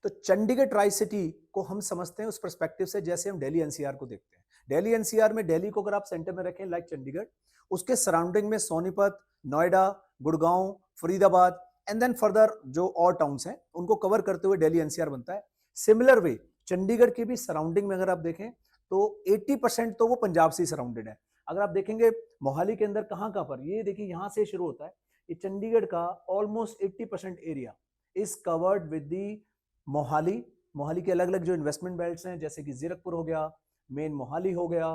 तो Chandigarh tri city को हम समझते हैं उस पर्सपेक्टिव से जैसे हम दिल्ली एनसीआर को देखते हैं। दिल्ली एनसीआर में दिल्ली को अगर आप सेंटर में रखें लाइक चंडीगढ़, उसके सराउंडिंग में Sonipat, Noida, Gurgaon, Faridabad and then further जो और टाउन्स हैं उनको कवर करते हुए दिल्ली एनसीआर बनता है। सिमिलर वे चंडीगढ़ की भी सराउंडिंग में अगर आप देखें तो 80% तो वो पंजाब से सराउंडेड है। अगर आप देखेंगे मोहाली के अंदर कहाँ कहाँ पर, ये देखिए यहाँ से शुरू होता है। ये चंडीगढ़ का almost 80% area is covered with the Mohali. Mohali के अलग अलग जो इन्वेस्टमेंट बेल्ट्स हैं जैसे कि जीरकपुर हो गया, मेन मोहाली हो गया,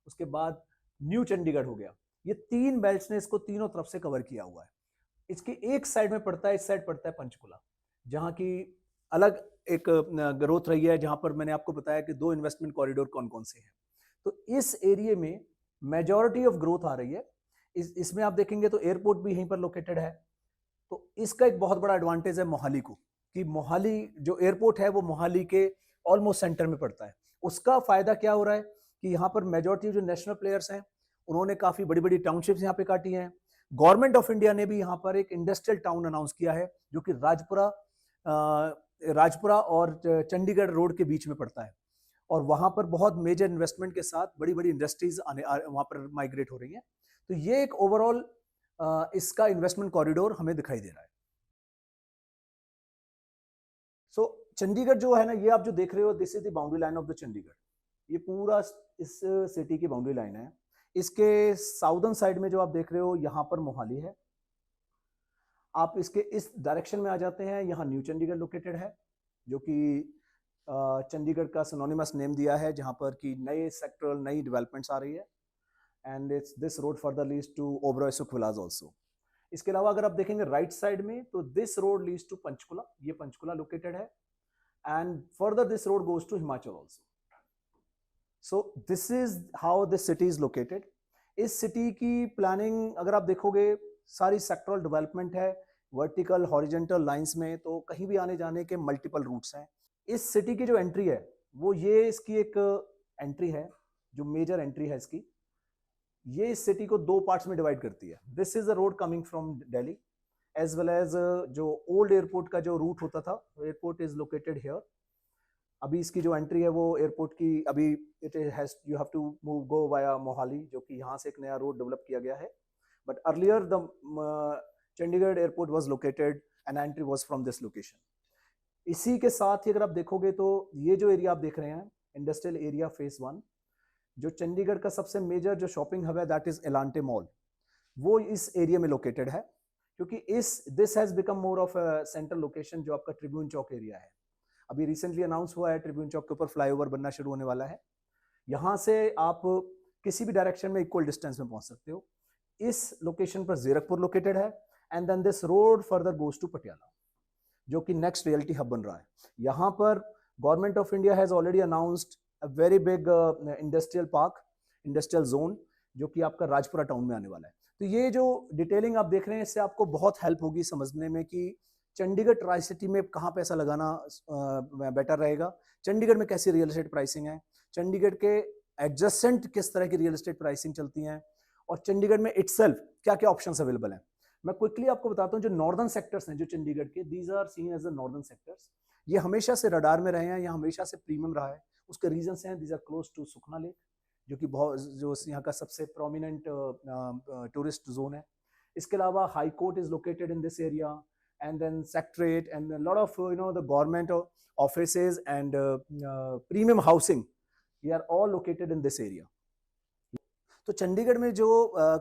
उसके बाद न्यू चंडीगढ़ हो गया। ये तीन बेल्ट्स ने इसको तीनों तरफ से कवर किया हुआ है। इसके एक साइड में पड़ता है, इस साइड पड़ता है पंचकुला, जहाँ की अलग एक ग्रोथ रही है, जहां पर मैंने आपको बताया कि 2 इन्वेस्टमेंट कॉरिडोर कौन कौन से हैं। तो इस एरिया में मेजॉरिटी ऑफ ग्रोथ आ रही है। इसमें आप देखेंगे तो एयरपोर्ट भी यहीं पर लोकेटेड है। तो इसका एक बहुत बड़ा एडवांटेज है मोहाली को, कि मोहाली जो एयरपोर्ट है वो मोहाली के ऑलमोस्ट सेंटर में पड़ता है। उसका फायदा क्या हो रहा है कि यहाँ पर मेजॉरिटी जो नेशनल प्लेयर्स हैं उन्होंने काफी बड़ी बड़ी टाउनशिप्स यहाँ पे काटी हैं। गवर्नमेंट ऑफ इंडिया ने भी यहाँ पर एक इंडस्ट्रियल टाउन अनाउंस किया है जो कि राजपुरा और चंडीगढ़ रोड के बीच में पड़ता है, और वहां पर बहुत मेजर इन्वेस्टमेंट के साथ बड़ी बड़ी इंडस्ट्रीज वहां पर माइग्रेट हो रही हैं। तो ये एक ओवरऑल इसका इन्वेस्टमेंट कॉरिडोर हमें दिखाई दे रहा है। सो चंडीगढ़ जो है ना, ये आप जो देख रहे हो, this is the boundary line of the Chandigarh. ये पूरा इस सिटी की बाउंड्री लाइन है। इसके साउदर्न साइड में जो आप देख रहे हो यहाँ पर मोहाली है। आप इसके इस डायरेक्शन में आ जाते हैं, यहाँ न्यू चंडीगढ़ लोकेटेड है, जो कि चंडीगढ़ का सिनोनिमस नेम दिया है, जहाँ पर कि नए सेक्टरल नई डेवलपमेंट्स आ रही है। And it's this road further leads to Oberoi Sukhvilas also. इसके अलावा अगर आप देखेंगे राइट साइड में तो this road leads to Panchkula, ये पंचकुला लोकेटेड है, and further this road goes to Himachal also. So this is how this city is located. इस सिटी की प्लानिंग अगर आप देखोगे, सारी सेक्टरल डेवलपमेंट है, वर्टिकल हॉरिजेंटल लाइंस में, तो कहीं भी आने जाने के मल्टीपल रूट्स हैं। इस सिटी की जो एंट्री है वो ये इसकी एक एंट्री है, जो मेजर एंट्री है इसकी, ये इस सिटी को 2 पार्ट्स में डिवाइड करती है। This is the road coming from Delhi as well as जो ओल्ड एयरपोर्ट का जो रूट होता था, एयरपोर्ट इज लोकेटेड हियर। अभी इसकी जो एंट्री है वो एयरपोर्ट की अभी it has you have to move go via Mohali, जो कि यहाँ से एक नया रोड डेवलप किया गया है। But earlier the Chandigarh airport was located and entry was from this location. इसी के साथ ही अगर आप देखोगे तो ये जो एरिया आप देख रहे हैं, इंडस्ट्रियल एरिया फेज 1, जो चंडीगढ़ का सबसे मेजर जो शॉपिंग हब है दैट इज एलांटे मॉल, वो इस एरिया में लोकेटेड है। क्योंकि this has become more of a central location, जो आपका ट्रिब्यून चौक एरिया है। अभी रिसेंटली अनाउंस हुआ है, ट्रिब्यून चौक के ऊपर फ्लाईओवर बनना शुरू होने वाला है। यहाँ से आप किसी भी डायरेक्शन में इक्वल डिस्टेंस में पहुंच सकते हो। इस लोकेशन पर जीरकपुर लोकेटेड है, and then this road further goes to Patiala, जो कि नेक्स्ट रियलिटी हब बन रहा है। यहाँ पर government of India has already announced a very big industrial park, industrial zone, जो कि आपका राजपुरा टाउन में आने वाला है। तो ये जो डिटेलिंग आप देख रहे हैं, इससे आपको बहुत हेल्प होगी समझने में कि चंडीगढ़ ट्राई सिटी में कहाँ पैसा लगाना बेटर रहेगा, चंडीगढ़ में कैसी रियल एस्टेट प्राइसिंग है, चंडीगढ़ के एडजस्टेंट किस तरह की रियल एस्टेट प्राइसिंग चलती हैं, और चंडीगढ़ में इटसेल्फ क्या क्या ऑप्शंस अवेलेबल हैं। मैं क्विकली आपको बताता हूँ, जो नॉर्दर्न सेक्टर्स हैं जो चंडीगढ़ के, these are seen as the northern sectors. ये हमेशा से रडार में रहे हैं, यहाँ हमेशा से प्रीमियम रहा है। उसके रीजंस हैं, these are close to Sukhna lake, जो कि बहुत जो यहाँ का सबसे प्रोमिनेंट टूरिस्ट जोन है। इसके अलावा high court is located in this area, and then secretariat and a lot of the government offices and premium housing, they are all located in this area. तो चंडीगढ़ में जो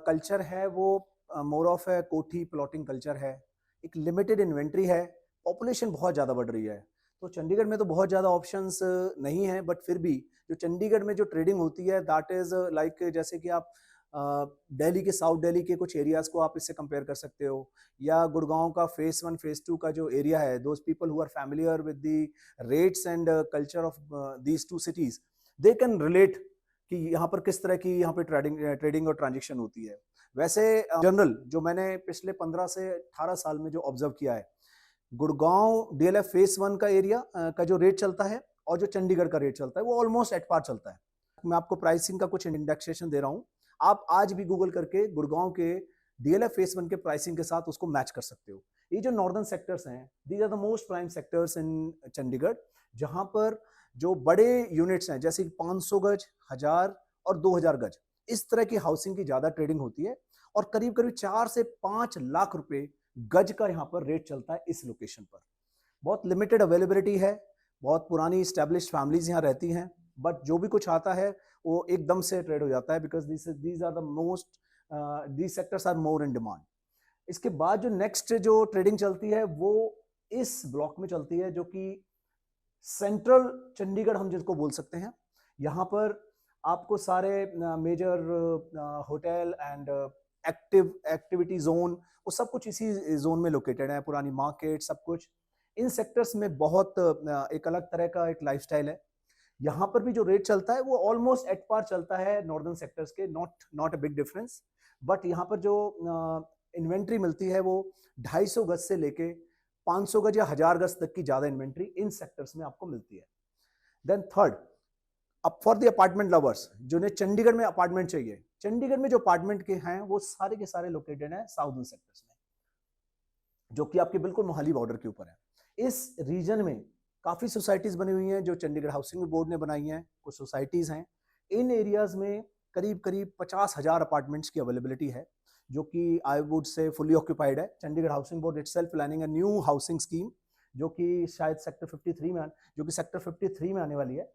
कल्चर है वो more of है कोठी प्लॉटिंग कल्चर है। एक limited inventory है, पॉपुलेशन बहुत ज़्यादा बढ़ रही है, तो चंडीगढ़ में तो बहुत ज़्यादा ऑप्शंस नहीं है। बट फिर भी जो चंडीगढ़ में जो ट्रेडिंग होती है दैट इज लाइक, जैसे कि आप दिल्ली के साउथ दिल्ली के कुछ एरियाज को आप इससे कंपेयर कर सकते हो, या गुड़गांव का फेज 1 फेज 2 का जो एरिया है, those people who are familiar with the rates and culture of these 2 cities, they can relate कि यहाँ पर किस तरह की यहाँ पे ट्रेडिंग और ट्रांजेक्शन होती है। वैसे जनरल जो मैंने पिछले 15 से 18 साल में जो ऑब्जर्व किया है, गुड़गांव डीएलएफ फेज 1 का एरिया का जो रेट चलता है और जो चंडीगढ़ का रेट चलता है वो ऑलमोस्ट एट पार चलता है। मैं आपको प्राइसिंग का कुछ इंडेक्सेशन दे रहा हूँ, आप आज भी गूगल करके गुड़गांव के डीएलएफ फेज 1 के प्राइसिंग के साथ उसको मैच कर सकते हो। ये जो नॉर्दर्न सेक्टर्स हैं, these are the most prime sectors in Chandigarh, जहां पर जो बड़े यूनिट्स हैं जैसे 500 गज, 1000 और 2000 गज, इस तरह की हाउसिंग की ज्यादा ट्रेडिंग होती है और करीब करीब 4 से 5 लाख रुपए गज का यहाँ पर रेट चलता है इस लोकेशन पर। बहुत लिमिटेड अवेलेबिलिटी है, बहुत पुरानी स्टैब्लिश्ड फैमिलीज यहाँ रहती हैं, बट जो भी कुछ आता है वो एकदम से ट्रेड हो जाता है because these are the most, these sectors are more in demand. इसके बाद जो नेक्स्ट जो ट्रेडिंग चलती है वो इस ब्लॉक में चलती है, जो कि सेंट्रल चंडीगढ़ हम जिसको बोल सकते हैं। यहाँ पर आपको सारे major hotel and activity zone, वो सब कुछ इसी जोन में लोकेटेड है, पुरानी मार्केट सब कुछ। इन सेक्टर्स में बहुत एक अलग तरह का एक लाइफस्टाइल है। यहाँ पर भी जो रेट चलता है वो ऑलमोस्ट एट पार चलता है नॉर्दर्न सेक्टर्स के, not a big difference. But यहाँ पर जो इन्वेंट्री मिलती है वो 250 गज से लेके 500 गज या 1000 गज तक की ज्यादा इन्वेंट्री इन सेक्टर्स में आपको मिलती है। देन थर्ड, अब फॉर द अपार्टमेंट लवर्स, जिन्हें चंडीगढ़ में अपार्टमेंट चाहिए, चंडीगढ़ में जो अपार्टमेंट के हैं वो सारे के सारे लोकेटेड हैं साउदर्न सेक्टर्स में, जो कि आपके बिल्कुल मोहाली बॉर्डर के ऊपर है। इस रीजन में काफी सोसाइटीज बनी हुई हैं जो चंडीगढ़ हाउसिंग बोर्ड ने बनाई हैं, कुछ सोसाइटीज हैं। इन एरियाज में करीब करीब 50,000 अपार्टमेंट्स की अवेलेबिलिटी है, जो कि I would say fully occupied है। Chandigarh housing board itself planning a new housing scheme, जो कि शायद सेक्टर 53 में आने वाली है।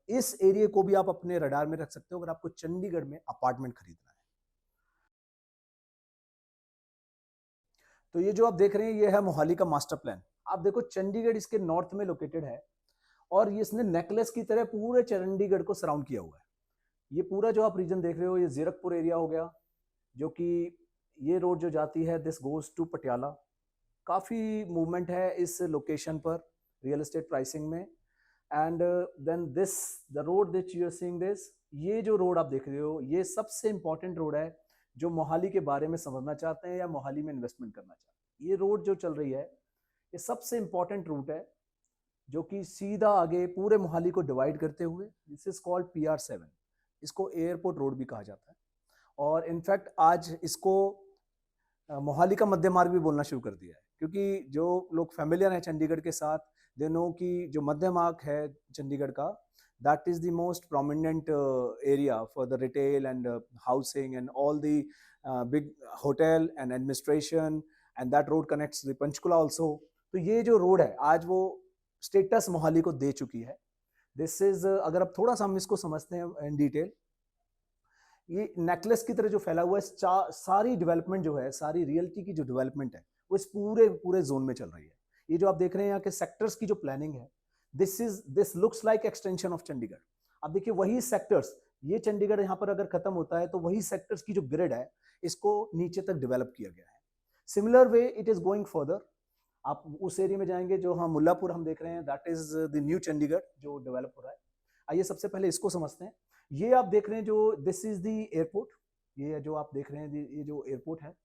इस एरिया को भी आप अपने रडार में रख सकते हो अगर आपको चंडीगढ़ में अपार्टमेंट खरीदना है। तो ये जो आप देख रहे हैं ये है मोहाली का मास्टर प्लान। आप देखो चंडीगढ़ इसके नॉर्थ में लोकेटेड है और ये इसने नेकलेस की तरह पूरे चंडीगढ़ को सराउंड किया हुआ है। ये पूरा जो आप रीजन देख रहे हो ये जीरकपुर एरिया हो गया, जो कि ये रोड जो जाती है दिस गोज टू पटियाला। काफ़ी मूवमेंट है इस लोकेशन पर रियल एस्टेट प्राइसिंग में। And then this the road which you are seeing this, ये जो रोड आप देख रहे हो ये सबसे इंपॉर्टेंट रोड है जो मोहाली के बारे में समझना चाहते हैं या मोहाली में इन्वेस्टमेंट करना चाहते हैं। ये रोड जो चल रही है ये सबसे इंपॉर्टेंट रूट है जो कि सीधा आगे पूरे मोहाली को डिवाइड करते हुए, दिस इज कॉल्ड PR7। इसको एयरपोर्ट रोड भी कहा जाता है और इनफैक्ट आज इसको मोहाली का मध्य मार्ग भी बोलना शुरू कर दिया है, क्योंकि जो लोग फैमिलियर हैं चंडीगढ़ के साथ दे नो कि जो मध्य मार्ग है चंडीगढ़ का, that is the most prominent area for the retail and housing and all the big hotel and administration, and that road connects the Panchkula also। तो ये जो रोड है आज वो स्टेटस मोहाली को दे चुकी है। दिस इज अगर अब थोड़ा सा हम इसको समझते हैं इन डिटेल, ये नेकलेस की तरह जो फैला हुआ है, सारी डेवलपमेंट जो है, सारी रियल्टी की जो डेवलपमेंट है वो इस पूरे जोन में चल रही है। ये जो आप देख रहे हैं यहाँ के सेक्टर्स की जो प्लानिंग है, this looks like extension of Chandigarh. अब देखिए वही सेक्टर्स, ये चंडीगढ़ यहाँ पर अगर खत्म होता है तो वही सेक्टर्स की जो ग्रिड है इसको नीचे तक डेवलप किया गया है। Similar way it is going further. आप उस एरिया में जाएंगे जो हम मुल्लापुर हम देख रहे हैं, that is the new Chandigarh जो डेवलप हो रहा है। आइए सबसे पहले इसको समझते हैं। ये आप देख रहे हैं जो दिस इज द एयरपोर्ट, ये जो आप देख रहे हैं ये जो एयरपोर्ट है,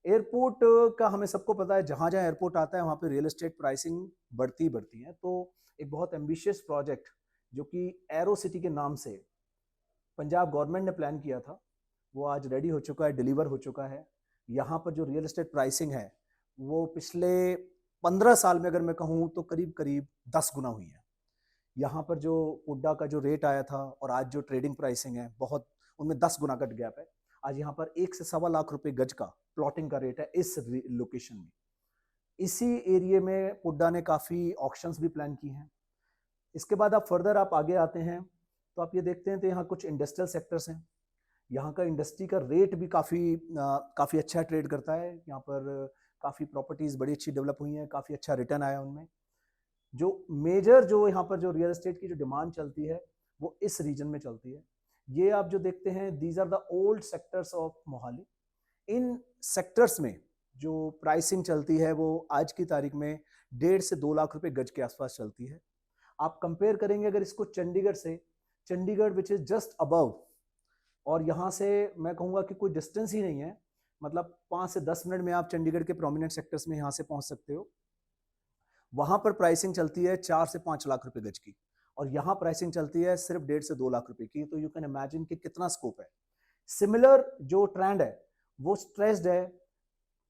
एयरपोर्ट का हमें सबको पता है जहां जहां एयरपोर्ट आता है वहां पे रियल एस्टेट प्राइसिंग बढ़ती है। तो एक बहुत एम्बिशियस प्रोजेक्ट जो कि एरो सिटी के नाम से पंजाब गवर्नमेंट ने प्लान किया था वो आज रेडी हो चुका है, डिलीवर हो चुका है। यहाँ पर जो रियल एस्टेट प्राइसिंग है वो पिछले 15 साल में अगर मैं कहूँ तो करीब करीब 10 गुना हुई है। यहाँ पर जो पुड्डा का जो रेट आया था और आज जो ट्रेडिंग प्राइसिंग है बहुत, उनमें 10 गुना का गैप है। आज यहाँ पर 1 से सवा लाख रुपए गज का प्लॉटिंग का रेट है इस लोकेशन में। इसी एरिया में पुड्डा ने काफ़ी ऑक्शंस भी प्लान की हैं। इसके बाद आप फर्दर आप आगे आते हैं तो आप ये देखते हैं तो यहाँ कुछ इंडस्ट्रियल सेक्टर्स हैं। यहाँ का इंडस्ट्री का रेट भी काफ़ी अच्छा ट्रेड करता है। यहाँ पर काफ़ी प्रॉपर्टीज़ बड़ी अच्छी डेवलप हुई हैं, काफ़ी अच्छा रिटर्न आया उनमें। जो मेजर जो यहाँ पर जो रियल एस्टेट की जो डिमांड चलती है वो इस रीजन में चलती है। ये आप जो देखते हैं these are the old sectors of Mohali. इन सेक्टर्स में जो प्राइसिंग चलती है वो आज की तारीख में 1.5 से 2 लाख रुपए गज के आसपास चलती है। आप कंपेयर करेंगे अगर इसको चंडीगढ़ से, Chandigarh which is just above, और यहाँ से मैं कहूँगा कि कोई डिस्टेंस ही नहीं है, मतलब 5 से 10 मिनट में आप चंडीगढ़ के प्रोमिनेंट सेक्टर्स में यहाँ से पहुँच सकते हो। वहाँ पर प्राइसिंग चलती है 4 से 5 लाख रुपए गज की और यहाँ प्राइसिंग चलती है सिर्फ 1.5 से 2 लाख रुपए की। तो यू कैन इमेजिन कि कितना स्कोप है। सिमिलर जो ट्रेंड है वो स्ट्रेस्ड है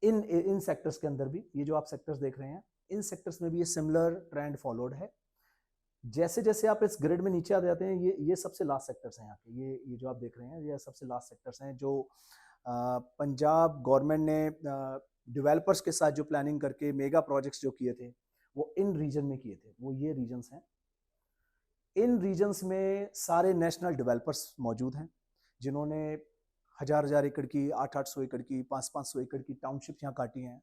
इन सेक्टर्स के अंदर भी, ये जो आप सेक्टर्स देख रहे हैं, इन सेक्टर्स में भी ये सिमिलर ट्रेंड फॉलोड है। जैसे जैसे आप इस ग्रिड में नीचे आ जाते हैं, ये सबसे लास्ट सेक्टर्स हैं यहाँ के, ये जो आप देख रहे हैं, ये सबसे लास्ट सेक्टर्स हैं जो पंजाब गवर्नमेंट ने डेवलपर्स के साथ जो प्लानिंग करके मेगा प्रोजेक्ट्स जो किए थे, वो इन रीजन में किए थे। वो ये रीजन्स हैं। इन रीजन्स में सारे नेशनल डेवलपर्स मौजूद हैं, जिन्होंने 1000 एकड़ की, 800 एकड़ की, 500 एकड़ की टाउनशिप यहाँ काटी हैं।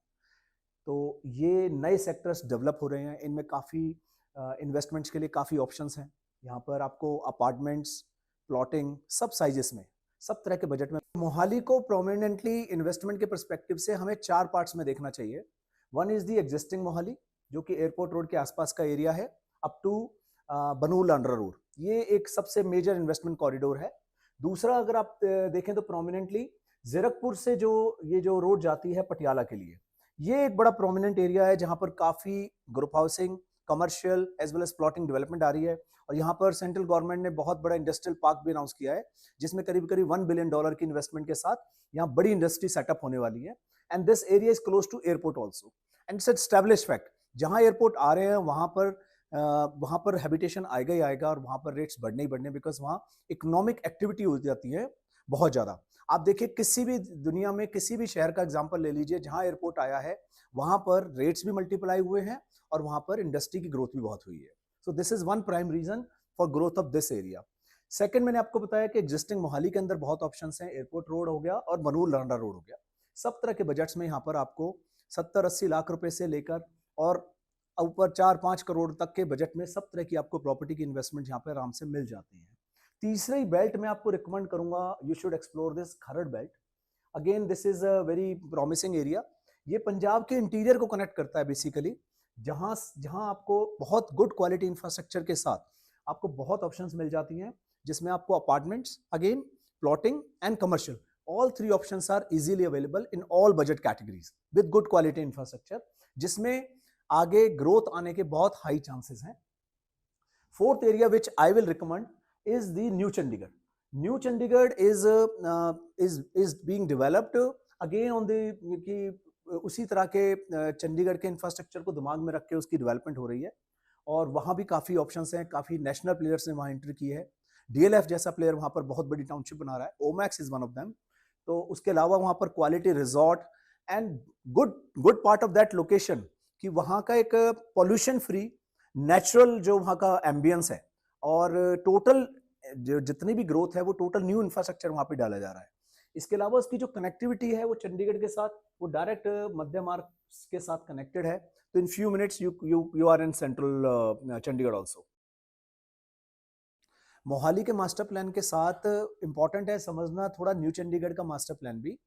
तो ये नए सेक्टर्स डेवलप हो रहे हैं, इनमें काफ़ी इन्वेस्टमेंट्स के लिए काफ़ी ऑप्शंस हैं। यहाँ पर आपको अपार्टमेंट्स, प्लॉटिंग, सब साइजेस में, सब तरह के बजट में। मोहाली को प्रोमिनेंटली इन्वेस्टमेंट के पर्सपेक्टिव से हमें 4 पार्ट्स में देखना चाहिए। One is the existing Mohali, जो कि एयरपोर्ट रोड के आसपास का एरिया है, अप टू बनूल अंडर रोड। ये एक सबसे मेजर इन्वेस्टमेंट कॉरिडोर है। दूसरा, अगर आप देखें तो प्रोमिनेंटली जीरकपुर से ये जो रोड जाती है पटियाला के लिए, ये एक बड़ा प्रोमिनेंट एरिया है जहां पर काफ़ी group housing, commercial as well as plotting development आ रही है। और यहाँ पर सेंट्रल गवर्नमेंट ने बहुत बड़ा इंडस्ट्रियल पार्क भी अनाउंस किया है, जिसमें करीब करीब $1 बिलियन की इन्वेस्टमेंट के साथ यहाँ बड़ी इंडस्ट्री सेटअप होने वाली है। And this area is close to airport also, and it's establish fact. जहाँ एयरपोर्ट आ रहे हैं वहाँ पर हैबिटेशन आएगा ही आएगा, और वहाँ पर रेट्स बढ़ने ही बढ़ने, बिकॉज वहाँ इकोनॉमिक एक्टिविटी हो जाती है बहुत ज़्यादा। आप देखिए, किसी भी दुनिया में किसी भी शहर का एग्जांपल ले लीजिए, जहाँ एयरपोर्ट आया है वहाँ पर रेट्स भी मल्टीप्लाई हुए हैं और वहाँ पर इंडस्ट्री की ग्रोथ भी बहुत हुई है। So this is one prime region for growth of this area. Second, मैंने आपको बताया कि एग्जिस्टिंग मोहाली के अंदर बहुत ऑप्शंस हैं। एयरपोर्ट रोड हो गया और बनूल लांडा रोड हो गया। सब तरह के बजट्स में यहाँ पर आपको 70-80 लाख रुपए से लेकर और ऊपर 4-5 करोड़ तक के बजट में सब तरह की आपको प्रॉपर्टी की इन्वेस्टमेंट यहाँ पे आराम से मिल जाती है। तीसरी बेल्ट में आपको रिकमेंड करूंगा, you should explore this Kharar belt. Again this is a very promising area. ये पंजाब के इंटीरियर को कनेक्ट करता है बेसिकली, जहाँ जहाँ आपको बहुत गुड क्वालिटी इंफ्रास्ट्रक्चर के साथ आपको बहुत ऑप्शंस मिल जाती हैं, जिसमें आपको apartments, again plotting and commercial, all 3 options are easily available in all budget categories with good quality infrastructure, जिसमें आगे ग्रोथ आने के बहुत हाई चांसेस हैं। Fourth area which I will recommend is the New Chandigarh. New Chandigarh is being developed again on the कि उसी तरह के चंडीगढ़ के इंफ्रास्ट्रक्चर को दिमाग में रख के उसकी डेवलपमेंट हो रही है, और वहाँ भी काफ़ी ऑप्शंस हैं। काफ़ी नेशनल प्लेयर्स ने वहाँ एंट्री की है। DLF जैसा प्लेयर वहाँ पर बहुत बड़ी टाउनशिप बना रहा है, Omaxe is one of them. तो उसके अलावा वहाँ पर quality resort and good part of that location कि वहाँ का एक पॉल्यूशन फ्री नेचुरल जो वहाँ का एम्बियंस है, और टोटल जो जितनी भी ग्रोथ है वो टोटल न्यू इंफ्रास्ट्रक्चर वहाँ पे डाला जा रहा है। इसके अलावा उसकी जो कनेक्टिविटी है वो चंडीगढ़ के साथ, वो डायरेक्ट मध्य मार्ग के साथ कनेक्टेड है। तो in few minutes you are in central Chandigarh also. Mohali के मास्टर प्लान के साथ इंपॉर्टेंट है समझना थोड़ा न्यू चंडीगढ़ का मास्टर प्लान भी।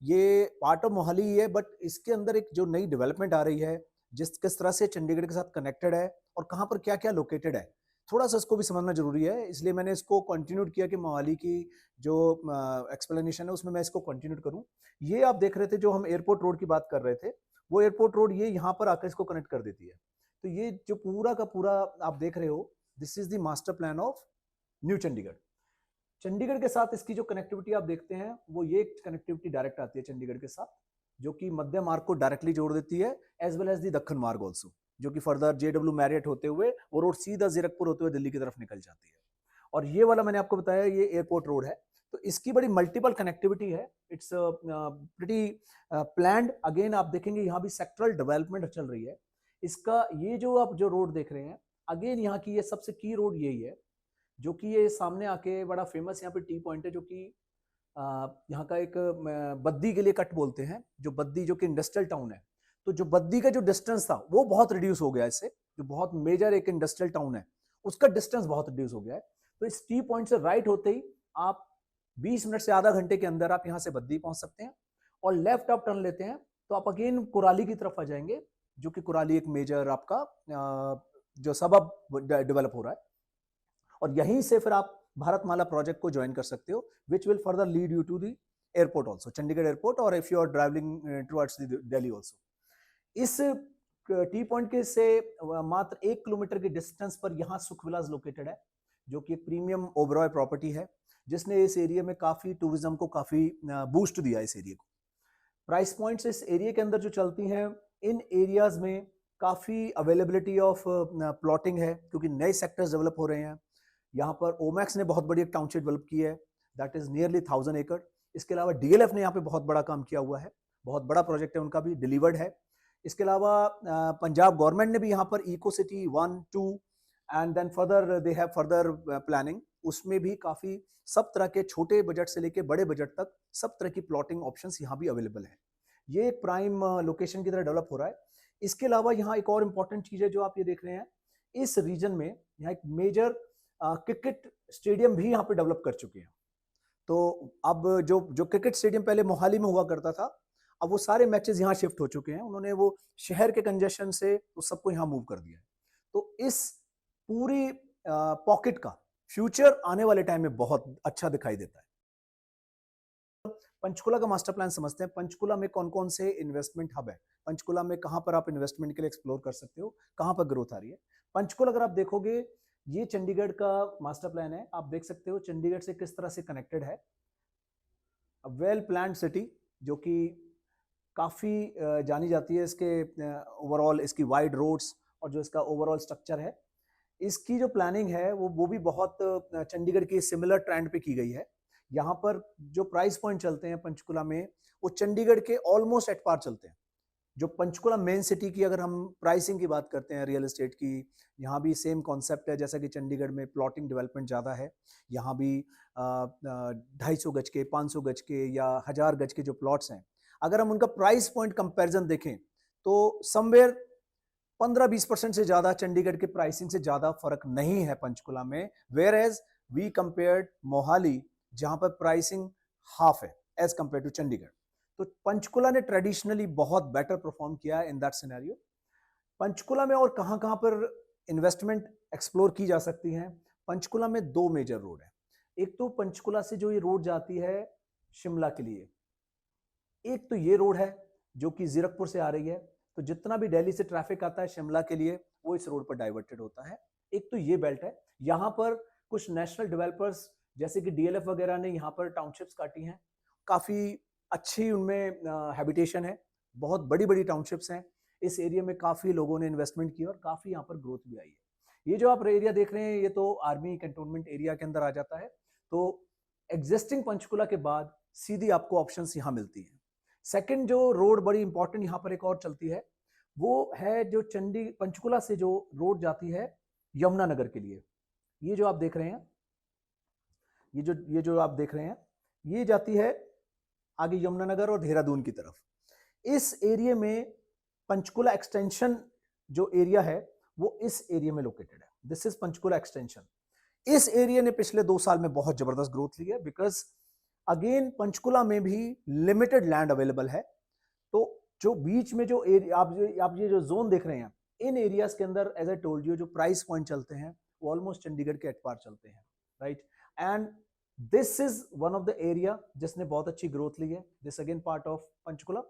ये पार्ट ऑफ मोहाली ही है, बट इसके अंदर एक जो नई डेवलपमेंट आ रही है, किस तरह से चंडीगढ़ के साथ कनेक्टेड है और कहाँ पर क्या क्या लोकेटेड है, थोड़ा सा इसको भी समझना जरूरी है। इसलिए मैंने इसको कंटिन्यूड किया कि मोहाली की जो एक्सप्लेनेशन है उसमें मैं इसको कंटिन्यूड करूं। ये आप देख रहे थे जो हम एयरपोर्ट रोड की बात कर रहे थे, वो एयरपोर्ट रोड ये यहाँ पर आकर इसको कनेक्ट कर देती है। तो ये जो पूरा का पूरा आप देख रहे हो, this is the master plan of new Chandigarh. Chandigarh के साथ इसकी जो कनेक्टिविटी आप देखते हैं, वो ये कनेक्टिविटी डायरेक्ट आती है चंडीगढ़ के साथ, जो कि मध्य मार्ग को डायरेक्टली जोड़ देती है, as well as the Dakkhan Marg also, जो कि फर्दर JW मैरियट होते हुए वो रोड सीधा जीरकपुर होते हुए दिल्ली की तरफ निकल जाती है। और ये वाला मैंने आपको बताया ये एयरपोर्ट रोड है, तो इसकी बड़ी मल्टीपल कनेक्टिविटी है। It's pretty planned. अगेन आप देखेंगे यहाँ भी सेक्टरल डेवलपमेंट चल रही है। इसका ये जो आप जो रोड देख रहे हैं, अगेन यहाँ की ये सबसे की रोड यही है, जो कि ये सामने आके बड़ा फेमस यहाँ पे टी पॉइंट है, जो कि यहाँ का एक बद्दी के लिए कट बोलते हैं, जो बद्दी जो कि इंडस्ट्रियल टाउन है। तो जो बद्दी का जो डिस्टेंस था वो बहुत रिड्यूस हो गया इससे, जो बहुत मेजर एक इंडस्ट्रियल टाउन है उसका डिस्टेंस बहुत रिड्यूस हो गया है। तो इस टी पॉइंट से राइट होते ही आप 20 मिनट से आधा घंटे के अंदर आप यहाँ से बद्दी पहुंच सकते हैं, और लेफ्ट आप टर्न लेते हैं तो आप अगेन कुराली की तरफ आ जाएंगे, जो कि कुराली एक मेजर आपका जो सबब डेवलप हो रहा है। और यहीं से फिर आप भारतमाला प्रोजेक्ट को ज्वाइन कर सकते हो, which will further lead you to the airport also, Chandigarh airport, और if you are driving towards Delhi also. इस टी पॉइंट के से मात्र 1 किलोमीटर के डिस्टेंस पर यहाँ सुखविलास लोकेटेड है, जो कि एक प्रीमियम ओबरॉय प्रॉपर्टी है, जिसने इस एरिया में काफी टूरिज्म को काफी बूस्ट दिया इस एरिया को। प्राइस पॉइंट्स इस एरिया के अंदर जो चलती हैं, इन एरियाज में काफ़ी अवेलेबिलिटी ऑफ प्लॉटिंग है, क्योंकि नए सेक्टर्स डेवलप हो रहे हैं। यहाँ पर ओमैक्स ने बहुत बड़ी एक टाउनशिप डेवलप की है, दैट इज नियरली 1000 एकड़। इसके अलावा डीएलएफ ने यहाँ पे बहुत बड़ा काम किया हुआ है, बहुत बड़ा प्रोजेक्ट है उनका भी, डिलीवर्ड है। इसके अलावा पंजाब गवर्नमेंट ने भी यहाँ पर eco city 1, 2 and then further they have further planning, उसमें भी काफ़ी सब तरह के छोटे बजट से लेके बड़े बजट तक सब तरह की प्लॉटिंग ऑप्शंस यहाँ भी अवेलेबल है। ये एक प्राइम लोकेशन की तरह डेवलप हो रहा है। इसके अलावा यहाँ एक और इम्पॉर्टेंट चीज़ है जो आप ये देख रहे हैं, इस रीजन में यहाँ एक मेजर क्रिकेट स्टेडियम भी यहाँ पे डेवलप कर चुके हैं। तो अब जो क्रिकेट स्टेडियम पहले मोहाली में हुआ करता था, अब वो सारे मैचेस यहाँ शिफ्ट हो चुके हैं। उन्होंने वो शहर के कंजेशन से उस सबको यहाँ मूव कर दिया है। तो इस पूरी पॉकेट का फ्यूचर आने वाले टाइम में बहुत अच्छा दिखाई देता है। पंचकुला का मास्टर प्लान समझते हैं। पंचकुला में कौन कौन से इन्वेस्टमेंट हब है, पंचकुला में कहाँ पर आप इन्वेस्टमेंट के लिए एक्सप्लोर कर सकते हो, कहाँ पर ग्रोथ आ रही है। पंचकुला अगर आप देखोगे, ये चंडीगढ़ का मास्टर प्लान है, आप देख सकते हो चंडीगढ़ से किस तरह से कनेक्टेड है। वेल प्लान्ड सिटी जो कि काफ़ी जानी जाती है इसके ओवरऑल इसकी वाइड रोड्स और जो इसका ओवरऑल स्ट्रक्चर है, इसकी जो प्लानिंग है वो भी बहुत चंडीगढ़ की सिमिलर ट्रेंड पे की गई है। यहाँ पर जो प्राइस पॉइंट चलते हैं पंचकुला में, वो चंडीगढ़ के ऑलमोस्ट एट पार चलते हैं। जो पंचकुला मेन सिटी की अगर हम प्राइसिंग की बात करते हैं रियल एस्टेट की, यहाँ भी सेम कॉन्सेप्ट है जैसा कि चंडीगढ़ में प्लॉटिंग डेवलपमेंट ज़्यादा है। यहाँ भी 250 गज के, 500 गज के या 1000 गज के जो प्लॉट्स हैं, अगर हम उनका प्राइस पॉइंट कंपैरिजन देखें तो समवेयर 15-20% से ज़्यादा चंडीगढ़ के प्राइसिंग से ज़्यादा फर्क नहीं है पंचकुला में। Where as we compared Mohali, जहाँ पर प्राइसिंग हाफ है एज कंपेयर टू चंडीगढ़। तो पंचकुला ने ट्रेडिशनली बहुत बेटर परफॉर्म किया है इन दैट सिनेरियो। पंचकुला में और कहाँ कहाँ पर इन्वेस्टमेंट एक्सप्लोर की जा सकती है। पंचकुला में 2 मेजर रोड है। एक तो पंचकुला से जो ये रोड जाती है शिमला के लिए, एक तो ये रोड है जो कि जीरकपुर से आ रही है, तो जितना भी दिल्ली से ट्रैफिक आता है शिमला के लिए वो इस रोड पर डाइवर्टेड होता है। एक तो ये बेल्ट है, यहाँ पर कुछ नेशनल डेवलपर्स जैसे कि डीएलएफ वगैरह ने यहाँ पर टाउनशिप्स काटी हैं, काफ़ी अच्छी उनमें हैबिटेशन है, बहुत बड़ी बड़ी टाउनशिप्स हैं। इस एरिया में काफ़ी लोगों ने इन्वेस्टमेंट किया और काफ़ी यहाँ पर ग्रोथ भी आई है। ये जो आप एरिया देख रहे हैं, ये तो आर्मी कैंटोनमेंट एरिया के अंदर आ जाता है। तो एग्जिस्टिंग पंचकुला के बाद सीधी आपको ऑप्शंस यहाँ मिलती हैं। सेकंड जो रोड बड़ी इंपॉर्टेंट यहाँ पर एक और चलती है, वो है जो पंचकुला से जो रोड जाती है यमुनानगर के लिए। ये जो आप देख रहे हैं, ये जो आप देख रहे हैं, ये जाती है आगे यमुनानगर और देहरादून की तरफ। इस एरिया में पंचकुला एक्सटेंशन जो एरिया है वो इस एरिया में लोकेटेड है। This is Panchkula extension. इस एरिया ने पिछले 2 साल में बहुत जबरदस्त ग्रोथ ली है, बिकॉज अगेन पंचकुला में भी लिमिटेड लैंड अवेलेबल है। तो जो बीच में जो एरिया आप ये जो जोन देख रहे हैं, इन एरियाज के अंदर एज आई टोल्ड यू जो प्राइस पॉइंट चलते हैं वो ऑलमोस्ट चंडीगढ़ के एट पार चलते हैं, right. And this is one of the area जिसने बहुत अच्छी ग्रोथ ली है। This again part of Panchkula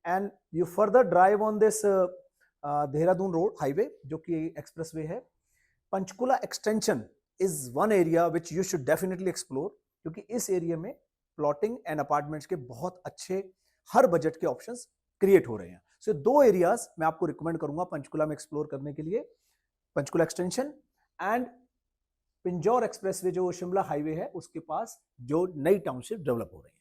and you further drive on this Dehradun road highway जो कि एक्सप्रेस वे है। Panchkula extension is one area which you should definitely explore, क्योंकि इस area में प्लॉटिंग एंड अपार्टमेंट्स के बहुत अच्छे हर बजट के ऑप्शंस क्रिएट हो रहे हैं। सो 2 एरियाज मैं आपको रिकमेंड करूंगा पंचकुला में एक्सप्लोर करने के लिए, Panchkula extension and Pinjore expressway जो शिमला हाईवे है उसके पास जो नई टाउनशिप डेवलप हो रही है।